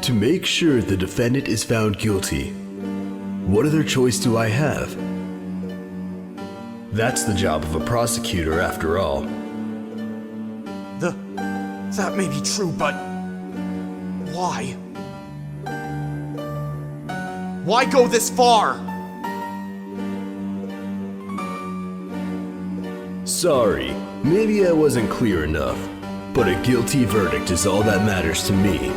To make sure the defendant is found guilty, what other choice do I have? That's the job of a prosecutor, after all. That may be true, but... why? Why go this far? Sorry, maybe I wasn't clear enough, but a guilty verdict is all that matters to me.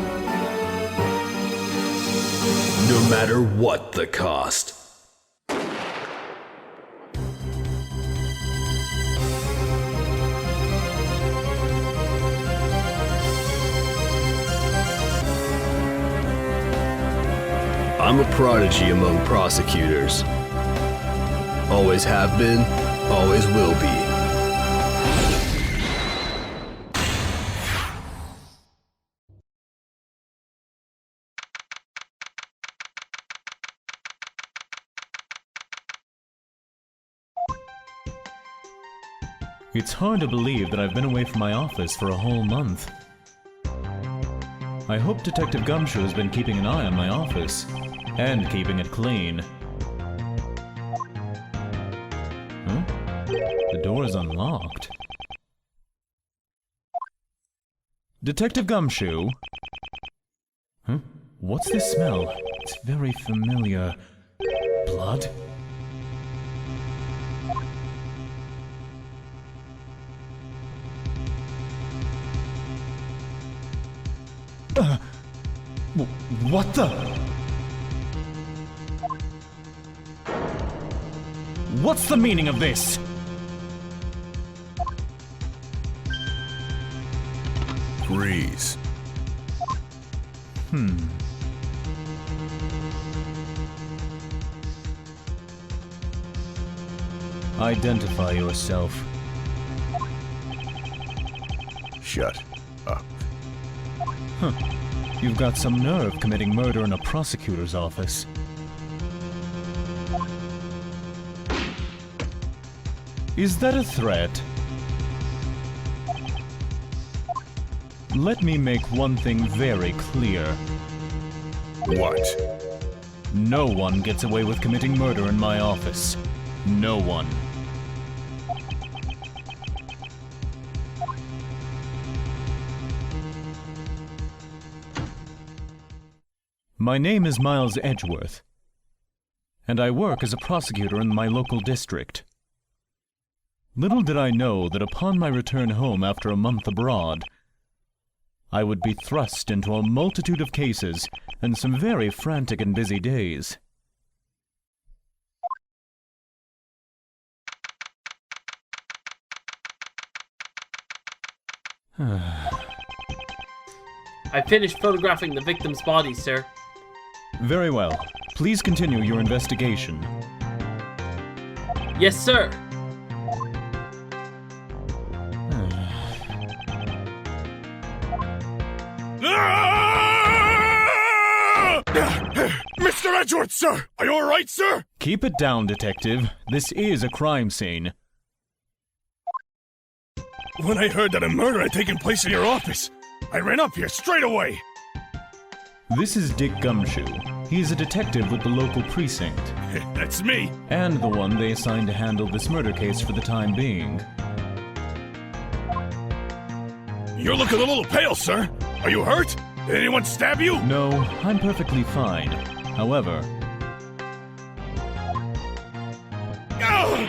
No matter what the cost. I'm a prodigy among prosecutors. Always have been, always will be. It's hard to believe that I've been away from my office for a whole month. I hope Detective Gumshoe has been keeping an eye on my office, and keeping it clean. Huh? The door is unlocked. Detective Gumshoe? Huh? What's this smell? It's very familiar. Blood? What the? What's the meaning of this? Freeze. Identify yourself. Shut up. Huh. You've got some nerve committing murder in a prosecutor's office. Is that a threat? Let me make one thing very clear. What? No one gets away with committing murder in my office. No one. My name is Miles Edgeworth, and I work as a prosecutor in my local district. Little did I know that upon my return home after a month abroad, I would be thrust into a multitude of cases and some very frantic and busy days. I finished photographing the victim's body, sir. Very well. Please continue your investigation. Yes, sir. Mr. Edgeworth, sir! Are you alright, sir? Keep it down, detective. This is a crime scene. When I heard that a murder had taken place in your office, I ran up here straight away. This is Dick Gumshoe. He's a detective with the local precinct. That's me. And the one they assigned to handle this murder case for the time being. You're looking a little pale, sir. Are you hurt? Did anyone stab you? No, I'm perfectly fine. However... Oh,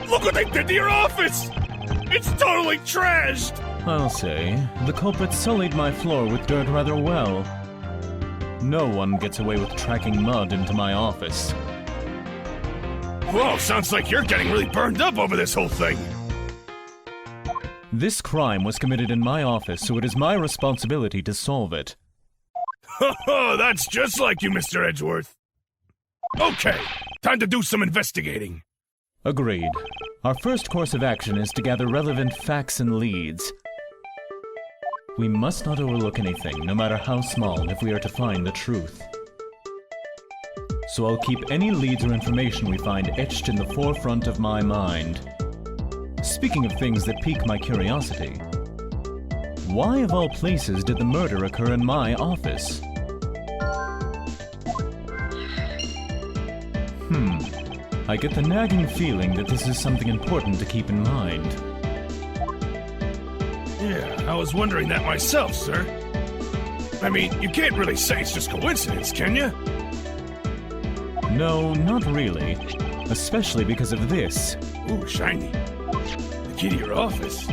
look what they did to your office! It's totally trashed! I'll say, the culprit sullied my floor with dirt rather well. No one gets away with tracking mud into my office. Whoa, sounds like you're getting really burned up over this whole thing. This crime was committed in my office, so it is my responsibility to solve it. Oh, that's just like you, Mr. Edgeworth. Okay, time to do some investigating. Agreed. Our first course of action is to gather relevant facts and leads. We must not overlook anything, no matter how small, if we are to find the truth. So I'll keep any leads or information we find etched in the forefront of my mind. Speaking of things that pique my curiosity, why of all places did the murder occur in my office? I get the nagging feeling that this is something important to keep in mind. Yeah, I was wondering that myself, sir. I mean, you can't really say it's just coincidence, can you? No, not really. Especially because of this. Ooh, shiny. The key to your office.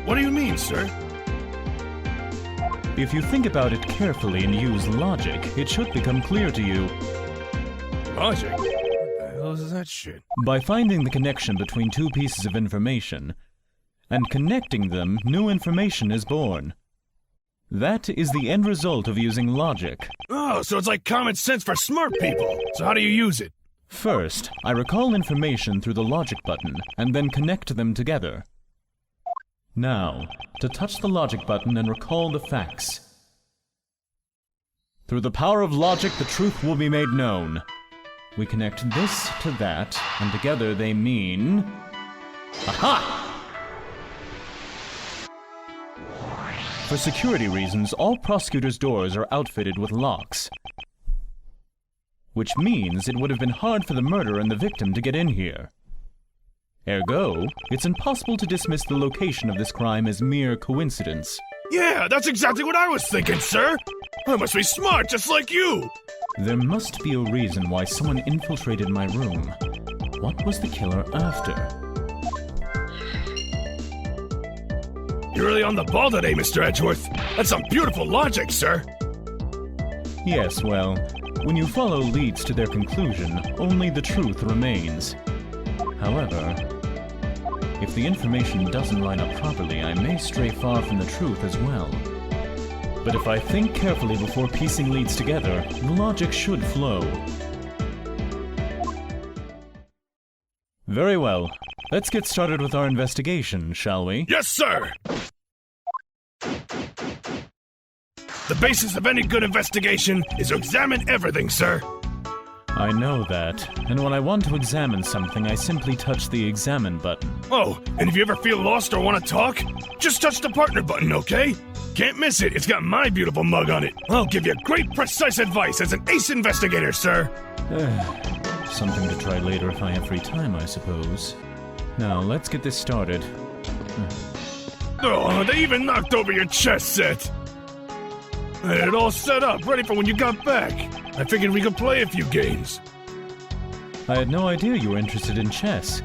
What do you mean, sir? If you think about it carefully and use logic, it should become clear to you. Logic? What the hell is that shit? By finding the connection between two pieces of information, and connecting them, new information is born. That is the end result of using logic. Oh, so it's like common sense for smart people. So how do you use it? First, I recall information through the logic button, and then connect them together. Now, to touch the logic button and recall the facts. Through the power of logic, the truth will be made known. We connect this to that, and together they mean... Aha! For security reasons, all prosecutors' doors are outfitted with locks. Which means it would have been hard for the murderer and the victim to get in here. Ergo, it's impossible to dismiss the location of this crime as mere coincidence. Yeah, that's exactly what I was thinking, sir. I must be smart, just like you. There must be a reason why someone infiltrated my room. What was the killer after? You're really on the ball today, Mr. Edgeworth. That's some beautiful logic, sir. Yes, well, when you follow leads to their conclusion, only the truth remains. However, if the information doesn't line up properly, I may stray far from the truth as well. But if I think carefully before piecing leads together, the logic should flow. Very well. Let's get started with our investigation, shall we? Yes, sir! The basis of any good investigation is to examine everything, sir. I know that, and when I want to examine something, I simply touch the examine button. Oh, and if you ever feel lost or want to talk, just touch the partner button, okay? Can't miss it, it's got my beautiful mug on it. I'll give you great, precise advice as an ace investigator, sir. Something to try later if I have free time, I suppose. Now, let's get this started. Oh, they even knocked over your chess set. I had it all set up, ready for when you got back. I figured we could play a few games. I had no idea you were interested in chess.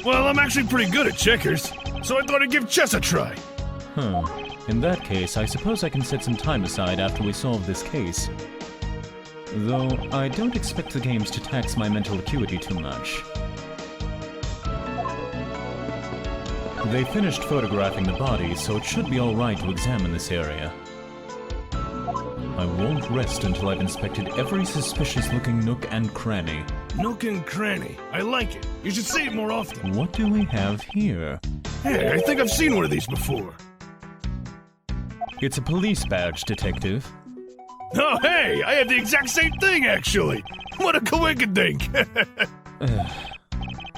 Well, I'm actually pretty good at checkers, so I thought I'd give chess a try. Huh. In that case, I suppose I can set some time aside after we solve this case. Though, I don't expect the games to tax my mental acuity too much. They finished photographing the body, so it should be alright to examine this area. I won't rest until I've inspected every suspicious-looking nook and cranny. Nook and cranny. I like it. You should say it more often. What do we have here? Hey, I think I've seen one of these before. It's a police badge, Detective. Oh, hey! I have the exact same thing, actually! What a coinkydink!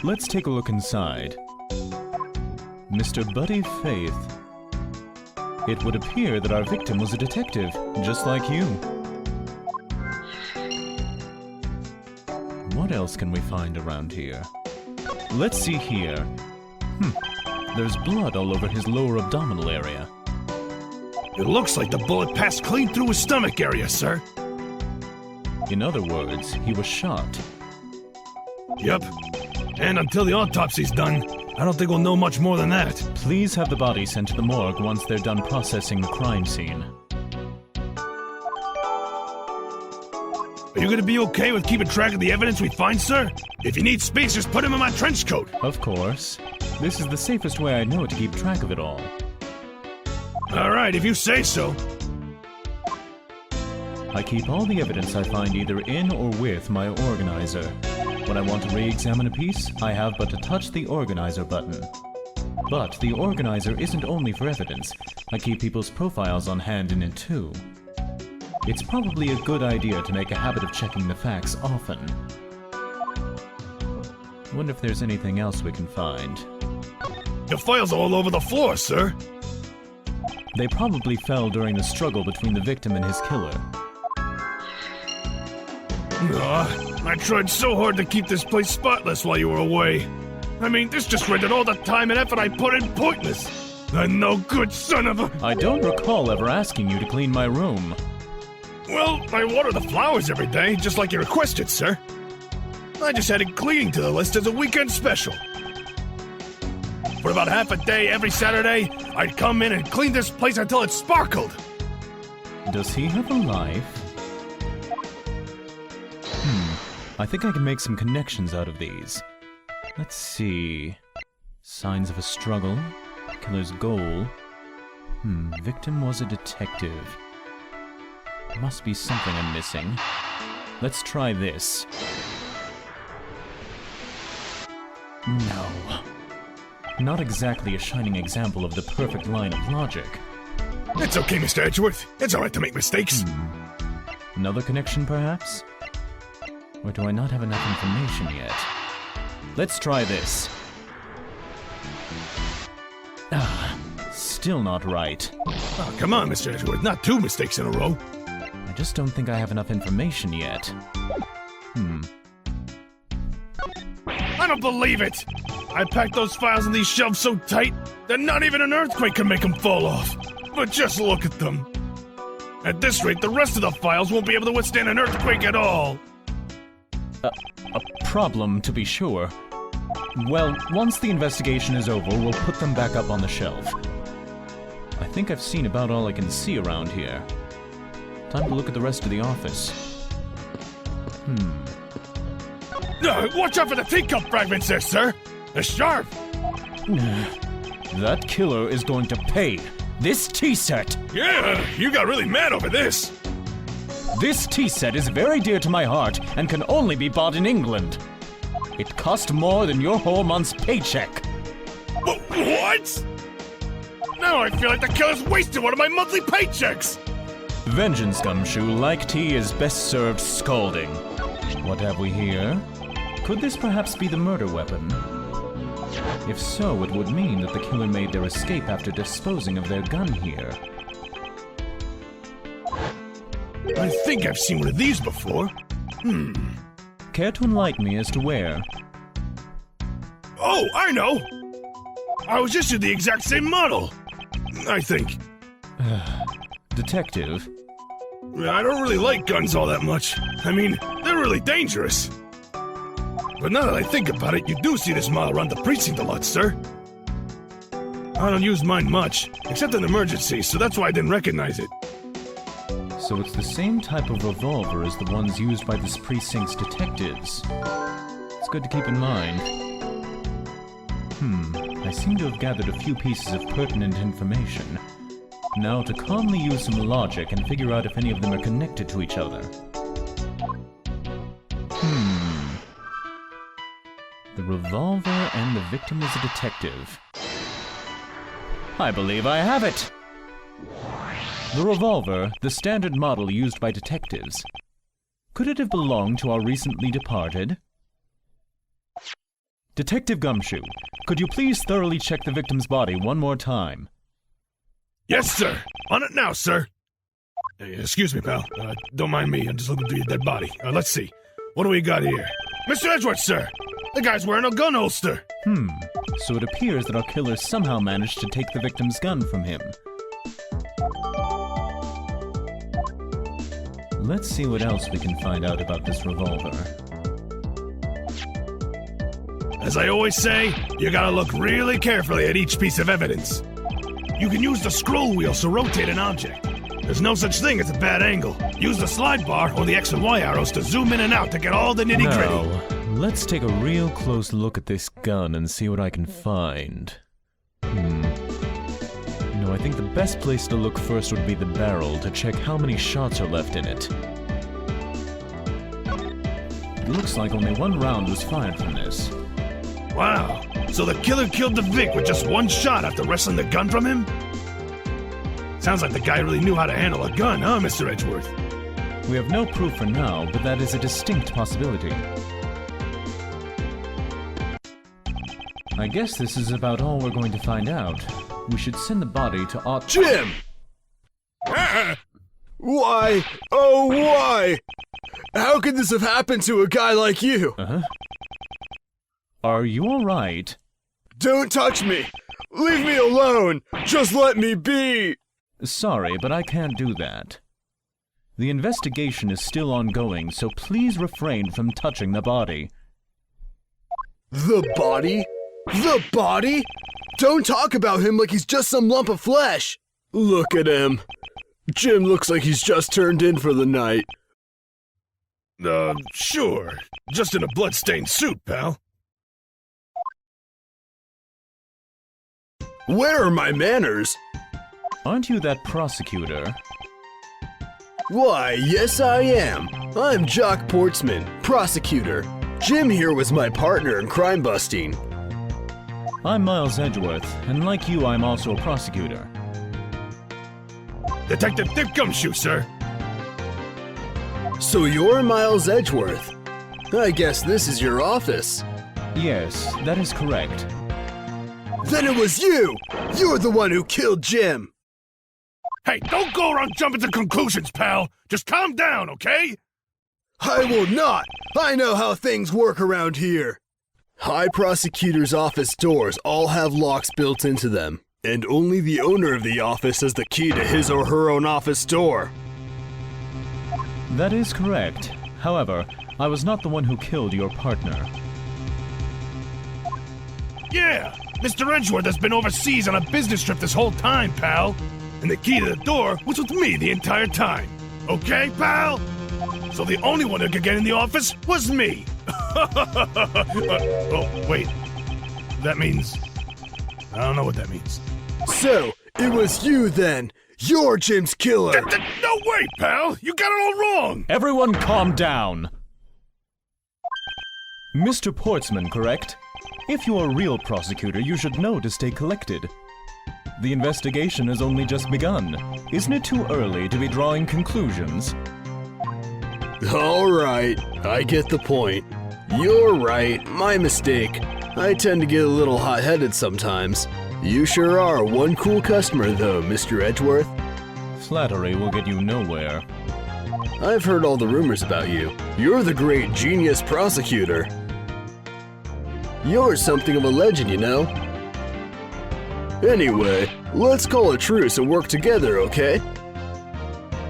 Let's take a look inside. Mr. Buddy Faith. It would appear that our victim was a detective, just like you. What else can we find around here? Let's see here. There's blood all over his lower abdominal area. It looks like the bullet passed clean through his stomach area, sir. In other words, he was shot. Yep. And until the autopsy's done, I don't think we'll know much more than that. Please have the body sent to the morgue once they're done processing the crime scene. Are you gonna be okay with keeping track of the evidence we find, sir? If you need space, just put him in my trench coat. Of course. This is the safest way I know to keep track of it all. Alright, if you say so. I keep all the evidence I find either in or with my organizer. When I want to re-examine a piece, I have but to touch the organizer button. But the organizer isn't only for evidence. I keep people's profiles on hand in it too. It's probably a good idea to make a habit of checking the facts often. Wonder if there's anything else we can find. Your files are all over the floor, sir. They probably fell during the struggle between the victim and his killer. I tried so hard to keep this place spotless while you were away. I mean, this just rendered all the time and effort I put in pointless. The no good son of a... I don't recall ever asking you to clean my room. Well, I water the flowers every day, just like you requested, sir. I just added cleaning to the list as a weekend special. For about half a day every Saturday, I'd come in and clean this place until it sparkled. Does he have a life? I think I can make some connections out of these. Let's see. Signs of a struggle. Killer's goal. Victim was a detective. Must be something I'm missing. Let's try this. No. Not exactly a shining example of the perfect line of logic. It's okay, Mr. Edgeworth. It's alright to make mistakes. Another connection, perhaps? Or do I not have enough information yet? Let's try this. Still not right. Oh, come on, Mr. Edgeworth. Not 2 mistakes in a row. I just don't think I have enough information yet. I don't believe it! I packed those files in these shelves so tight that not even an earthquake can make them fall off. But just look at them. At this rate, the rest of the files won't be able to withstand an earthquake at all. A problem, to be sure. Well, once the investigation is over, we'll put them back up on the shelf. I think I've seen about all I can see around here. Time to look at the rest of the office. Watch out for the teacup fragments there, sir! They're sharp! That killer is going to pay. This tea set! Yeah, you got really mad over this! This tea set is very dear to my heart and can only be bought in England. It cost more than your whole month's paycheck. What? Now I feel like the killer's wasted one of my monthly paychecks! Vengeance, Gumshoe, like tea, is best served scalding. What have we here? Could this perhaps be the murder weapon? If so, it would mean that the killer made their escape after disposing of their gun here. I think I've seen one of these before. Care to enlighten me as to where? Oh, I know! I was issued the exact same model! I think. Detective? I don't really like guns all that much. I mean, they're really dangerous. But now that I think about it, you do see this model around the precinct a lot, sir. I don't use mine much, except in emergencies, so that's why I didn't recognize it. So it's the same type of revolver as the ones used by this precinct's detectives. It's good to keep in mind. I seem to have gathered a few pieces of pertinent information. Now to calmly use some logic and figure out if any of them are connected to each other. The revolver and the victim is a detective. I believe I have it! The revolver, the standard model used by detectives. Could it have belonged to our recently departed? Detective Gumshoe, could you please thoroughly check the victim's body one more time? Yes, sir. On it now, sir. Excuse me, pal. Don't mind me. I'm just looking through your dead body. Let's see. What do we got here? Mr. Edgeworth, sir! The guy's wearing a gun holster! So it appears that our killer somehow managed to take the victim's gun from him. Let's see what else we can find out about this revolver. As I always say, you gotta look really carefully at each piece of evidence. You can use the scroll wheels to rotate an object. There's no such thing as a bad angle. Use the slide bar or the X and Y arrows to zoom in and out to get all the nitty-gritty. Now, let's take a real close look at this gun and see what I can find. No, I think the best place to look first would be the barrel to check how many shots are left in it. It looks like only one round was fired from this. Wow, so the killer killed the Vic with just one shot after wresting the gun from him? Sounds like the guy really knew how to handle a gun, huh, Mr. Edgeworth? We have no proof for now, but that is a distinct possibility. I guess this is about all we're going to find out. We should send the body to Jim! Why? Oh, why? How could this have happened to a guy like you? Are you alright? Don't touch me! Leave me alone! Just let me be! Sorry, but I can't do that. The investigation is still ongoing, so please refrain from touching the body. The body? The body? Don't talk about him like he's just some lump of flesh! Look at him. Jim looks like he's just turned in for the night. Sure. Just in a blood-stained suit, pal. Where are my manners? Aren't you that prosecutor? Why, yes I am. I'm Jock Portsman, prosecutor. Jim here was my partner in crime busting. I'm Miles Edgeworth, and like you, I'm also a prosecutor. Detective Dick Gumshoe, sir. So you're Miles Edgeworth. I guess this is your office. Yes, that is correct. Then it was you! You're the one who killed Jim! Hey, don't go around jumping to conclusions, pal. Just calm down, okay? I will not! I know how things work around here. High prosecutor's office doors all have locks built into them, and only the owner of the office has the key to his or her own office door. That is correct. However, I was not the one who killed your partner. Yeah, Mr. Edgeworth has been overseas on a business trip this whole time, pal. And the key to the door was with me the entire time. Okay, pal? So the only one who could get in the office was me. Oh, wait. That means... I don't know what that means. So, it was you then! You're Jim's killer! No way, pal! You got it all wrong! Everyone calm down! Mr. Portsman, correct? If you're a real prosecutor, you should know to stay collected. The investigation has only just begun. Isn't it too early to be drawing conclusions? Alright, I get the point. You're right, my mistake. I tend to get a little hot-headed sometimes. You sure are one cool customer though, Mr. Edgeworth. Flattery will get you nowhere. I've heard all the rumors about you. You're the great genius prosecutor. You're something of a legend, you know? Anyway, let's call a truce and work together, okay?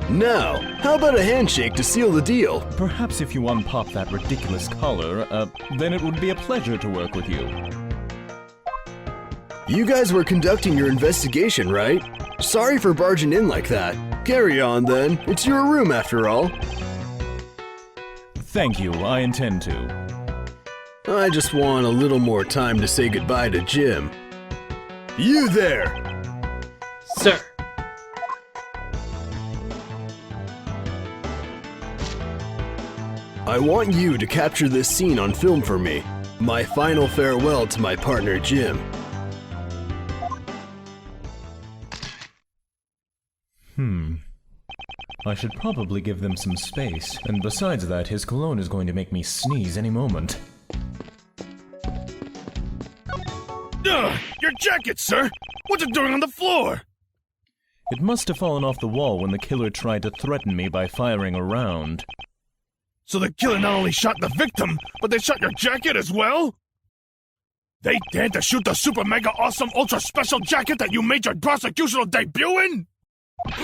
Now, how about a handshake to seal the deal? Perhaps if you unpop that ridiculous collar, then it would be a pleasure to work with you. You guys were conducting your investigation, right? Sorry for barging in like that. Carry on then. It's your room after all. Thank you, I intend to. I just want a little more time to say goodbye to Jim. You there! Sir. I want you to capture this scene on film for me. My final farewell to my partner Jim. I should probably give them some space, and besides that, his cologne is going to make me sneeze any moment. Your jacket, sir! What's it doing on the floor? It must have fallen off the wall when the killer tried to threaten me by firing a round. So the killer not only shot the victim, but they shot your jacket as well? They dared to shoot the super mega awesome ultra special jacket that you made your prosecutorial debut in?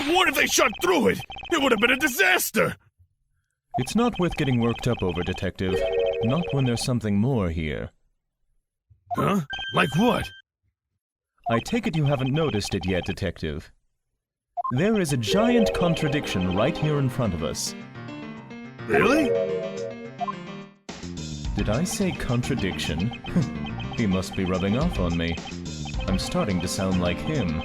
What if they shot through it? It would have been a disaster! It's not worth getting worked up over, Detective. Not when there's something more here. Huh? Like what? I take it you haven't noticed it yet, Detective. There is a giant contradiction right here in front of us. Really? Did I say contradiction? He must be rubbing off on me. I'm starting to sound like him.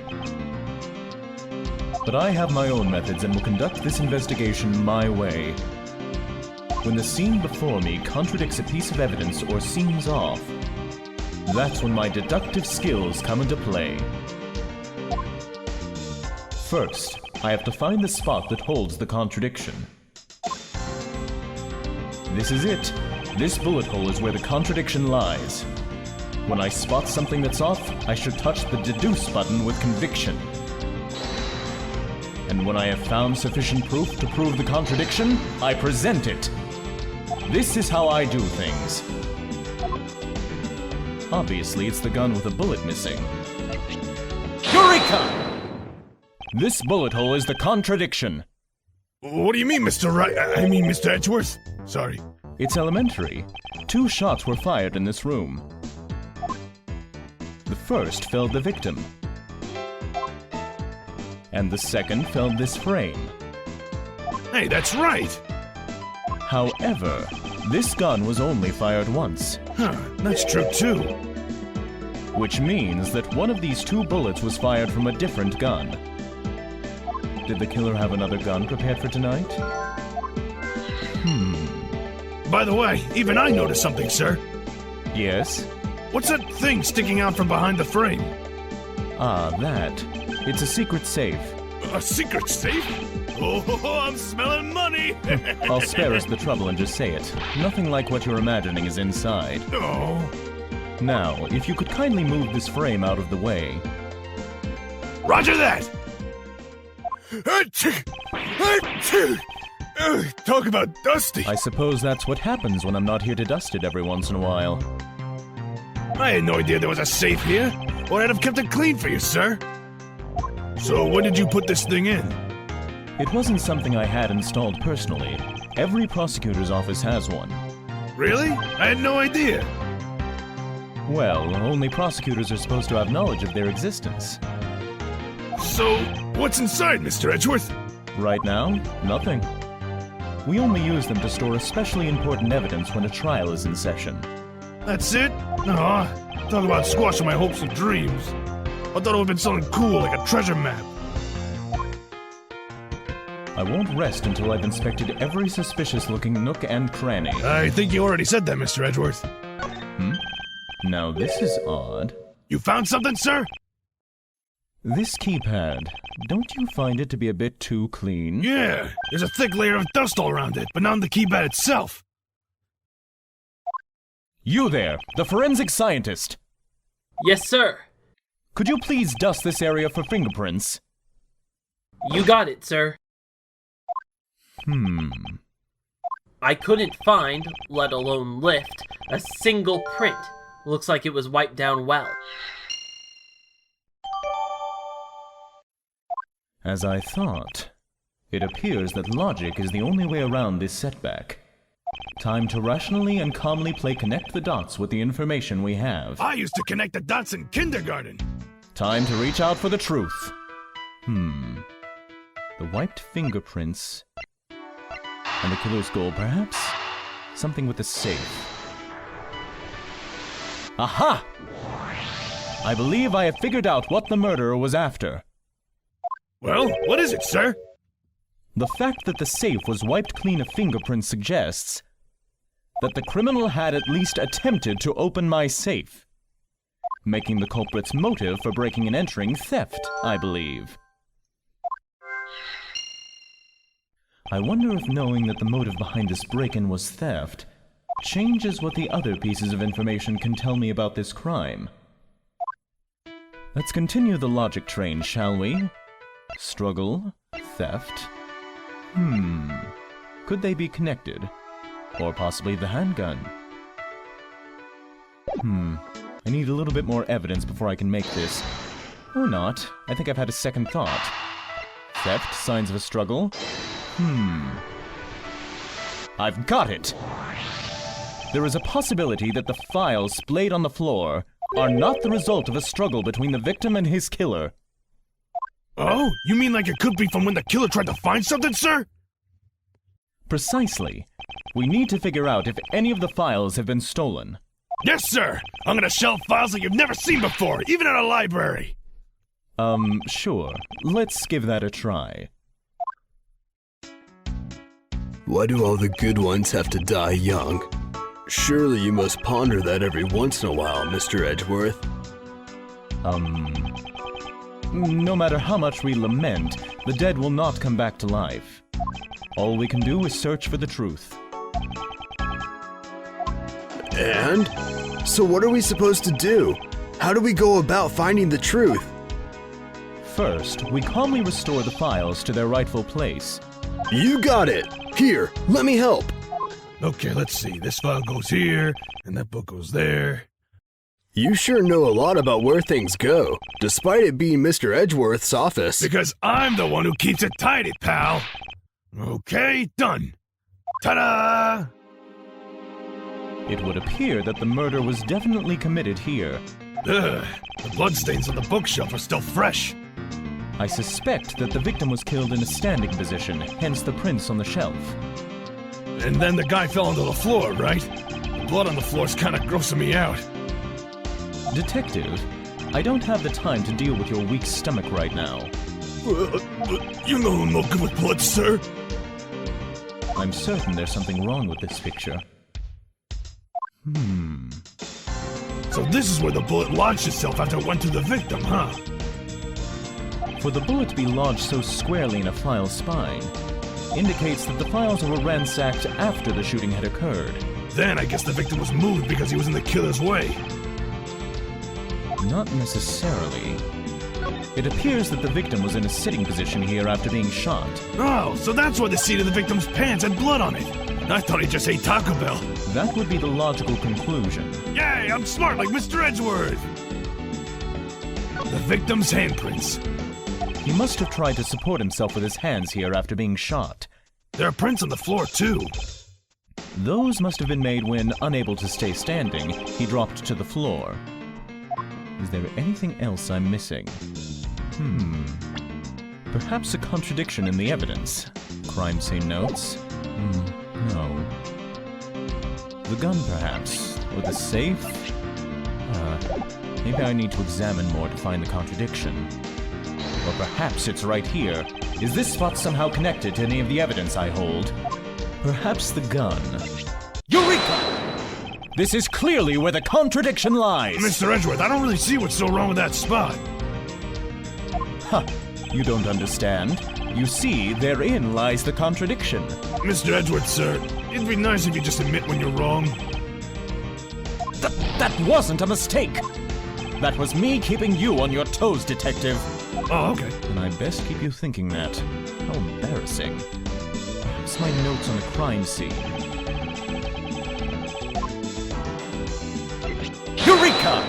But I have my own methods and will conduct this investigation my way. When the scene before me contradicts a piece of evidence or seems off, that's when my deductive skills come into play. First, I have to find the spot that holds the contradiction. This is it. This bullet hole is where the contradiction lies. When I spot something that's off, I should touch the deduce button with conviction. And when I have found sufficient proof to prove the contradiction, I present it. This is how I do things. Obviously, it's the gun with a bullet missing. Eureka! This bullet hole is the contradiction. What do you mean, Mr. Mr. Edgeworth? Sorry. It's elementary. 2 shots were fired in this room. The first felled the victim. And the second felled this frame. Hey, that's right! However, this gun was only fired once. Huh, that's true too. Which means that one of these 2 bullets was fired from a different gun. Did the killer have another gun prepared for tonight? By the way, even I noticed something, sir. Yes? What's that thing sticking out from behind the frame? Ah, that. It's a secret safe. A secret safe? Oh, I'm smelling money! I'll spare us the trouble and just say it. Nothing like what you're imagining is inside. Oh. Now, if you could kindly move this frame out of the way. Roger that! Talk about dusty. I suppose that's what happens when I'm not here to dust it every once in a while. I had no idea there was a safe here, or I'd have kept it clean for you, sir. So when did you put this thing in? It wasn't something I had installed personally. Every prosecutor's office has one. Really? I had no idea. Well, only prosecutors are supposed to have knowledge of their existence. So, what's inside, Mr. Edgeworth? Right now, nothing. We only use them to store especially important evidence when a trial is in session. That's it? Aw, talk about squashing my hopes and dreams. I thought it would have been something cool like a treasure map. I won't rest until I've inspected every suspicious-looking nook and cranny. I think you already said that, Mr. Edgeworth. Now this is odd. You found something, sir? This keypad, don't you find it to be a bit too clean? Yeah, there's a thick layer of dust all around it, but not on the keypad itself. You there, the forensic scientist! Yes, sir. Could you please dust this area for fingerprints? You got it, sir. I couldn't find, let alone lift, a single print. Looks like it was wiped down well. As I thought, it appears that logic is the only way around this setback. Time to rationally and calmly play connect the dots with the information we have. I used to connect the dots in kindergarten. Time to reach out for the truth. The wiped fingerprints. And the killer's goal, perhaps? Something with a safe. Aha! I believe I have figured out what the murderer was after. Well, what is it, sir? The fact that the safe was wiped clean of fingerprints suggests that the criminal had at least attempted to open my safe, making the culprit's motive for breaking and entering theft, I believe. I wonder if knowing that the motive behind this break-in was theft changes what the other pieces of information can tell me about this crime. Let's continue the logic train, shall we? Struggle, theft. Could they be connected? Or possibly the handgun? I need a little bit more evidence before I can make this. Or not. I think I've had a second thought. Theft, signs of a struggle. I've got it! There is a possibility that the files splayed on the floor are not the result of a struggle between the victim and his killer. Oh, you mean like it could be from when the killer tried to find something, sir? Precisely. We need to figure out if any of the files have been stolen. Yes, sir! I'm gonna shelve files like you've never seen before, even at a library! Sure. Let's give that a try. Why do all the good ones have to die young? Surely you must ponder that every once in a while, Mr. Edgeworth. No matter how much we lament, the dead will not come back to life. All we can do is search for the truth. And? So what are we supposed to do? How do we go about finding the truth? First, we calmly restore the files to their rightful place. You got it! Here, let me help! Okay, let's see. This file goes here, and that book goes there. You sure know a lot about where things go, despite it being Mr. Edgeworth's office. Because I'm the one who keeps it tidy, pal. Okay, done. Ta-da! It would appear that the murder was definitely committed here. Ugh, the bloodstains on the bookshelf are still fresh. I suspect that the victim was killed in a standing position, hence the prints on the shelf. And then the guy fell onto the floor, right? The blood on the floor's kinda grossing me out. Detective, I don't have the time to deal with your weak stomach right now. You know I'm not good with blood, sir. I'm certain there's something wrong with this picture. So this is where the bullet lodged itself after it went to the victim, huh? For the bullet to be lodged so squarely in a file's spine indicates that the files were ransacked after the shooting had occurred. Then I guess the victim was moved because he was in the killer's way. Not necessarily. It appears that the victim was in a sitting position here after being shot. Oh, so that's why the seat of the victim's pants had blood on it. I thought he just ate Taco Bell. That would be the logical conclusion. Yay, I'm smart like Mr. Edgeworth! The victim's handprints. He must have tried to support himself with his hands here after being shot. There are prints on the floor, too. Those must have been made when, unable to stay standing, he dropped to the floor. Is there anything else I'm missing? Perhaps a contradiction in the evidence. Crime scene notes? No. The gun, perhaps? Or the safe? Maybe I need to examine more to find the contradiction. Or perhaps it's right here. Is this spot somehow connected to any of the evidence I hold? Perhaps the gun. Eureka! This is clearly where the contradiction lies! Mr. Edgeworth, I don't really see what's so wrong with that spot. You don't understand. You see, therein lies the contradiction. Mr. Edgeworth, sir, it'd be nice if you just admit when you're wrong. That wasn't a mistake! That was me keeping you on your toes, detective. Oh, okay. And I best keep you thinking that. How embarrassing. Perhaps my notes on the crime scene. Eureka!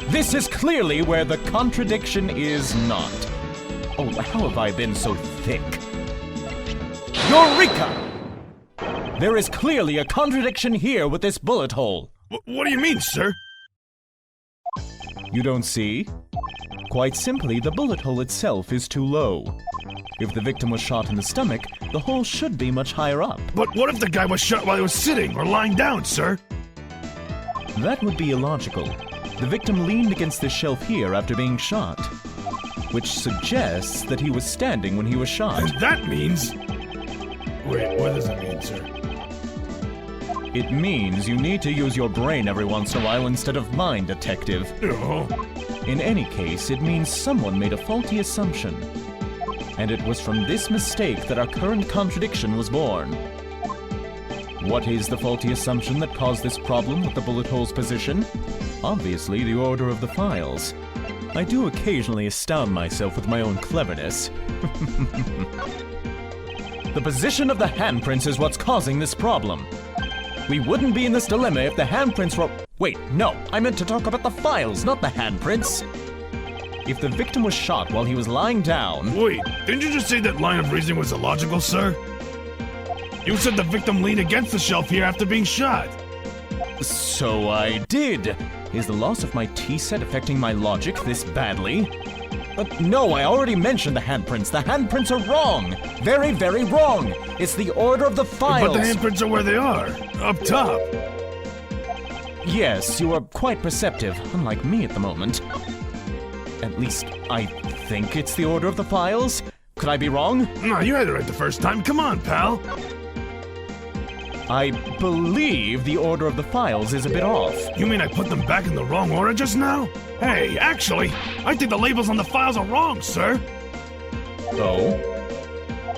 This is clearly where the contradiction is not. Oh, how have I been so thick? Eureka! There is clearly a contradiction here with this bullet hole. What do you mean, sir? You don't see? Quite simply, the bullet hole itself is too low. If the victim was shot in the stomach, the hole should be much higher up. But what if the guy was shot while he was sitting or lying down, sir? That would be illogical. The victim leaned against this shelf here after being shot, which suggests that he was standing when he was shot. And that means... Wait, what does that mean, sir? It means you need to use your brain every once in a while instead of mine, detective. Oh. In any case, it means someone made a faulty assumption. And it was from this mistake that our current contradiction was born. What is the faulty assumption that caused this problem with the bullet hole's position? Obviously, the order of the files. I do occasionally astound myself with my own cleverness. The position of the handprints is what's causing this problem. We wouldn't be in this dilemma if the handprints were... Wait, no, I meant to talk about the files, not the handprints. If the victim was shot while he was lying down... Wait, didn't you just say that line of reasoning was illogical, sir? You said the victim leaned against the shelf here after being shot. So I did. Is the loss of my tea set affecting my logic this badly? No, I already mentioned the handprints. The handprints are wrong. Very, very wrong. It's the order of the files. But the handprints are where they are. Up top. Yes, you are quite perceptive, unlike me at the moment. At least, I think it's the order of the files. Could I be wrong? No, you had it right the first time. Come on, pal. I believe the order of the files is a bit off. You mean I put them back in the wrong order just now? Hey, actually, I think the labels on the files are wrong, sir. Oh?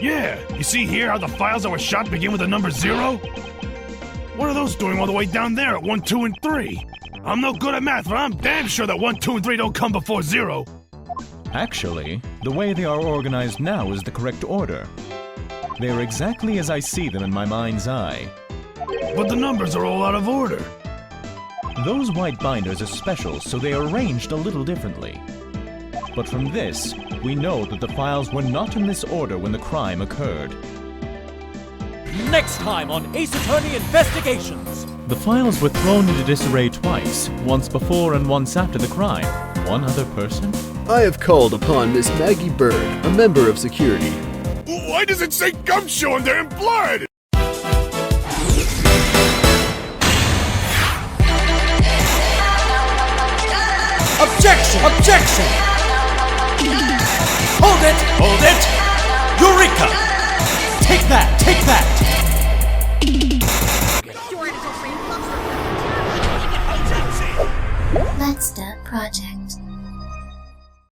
Yeah, you see here how the files that were shot begin with the number 0? What are those doing all the way down there at 1, 2, and 3? I'm no good at math, but I'm damn sure that 1, 2, and 3 don't come before 0. Actually, the way they are organized now is the correct order. They are exactly as I see them in my mind's eye. But the numbers are all out of order. Those white binders are special, so they are arranged a little differently. But from this, we know that the files were not in this order when the crime occurred. Next time on Ace Attorney Investigations! The files were thrown into disarray twice, once before and once after the crime. One other person? I have called upon Miss Maggie Bird, a member of security. Why does it say Gumshoe on there in blood? Objection! Objection! Hold it! Hold it! Eureka! Take that! Take that! Let's Start Project.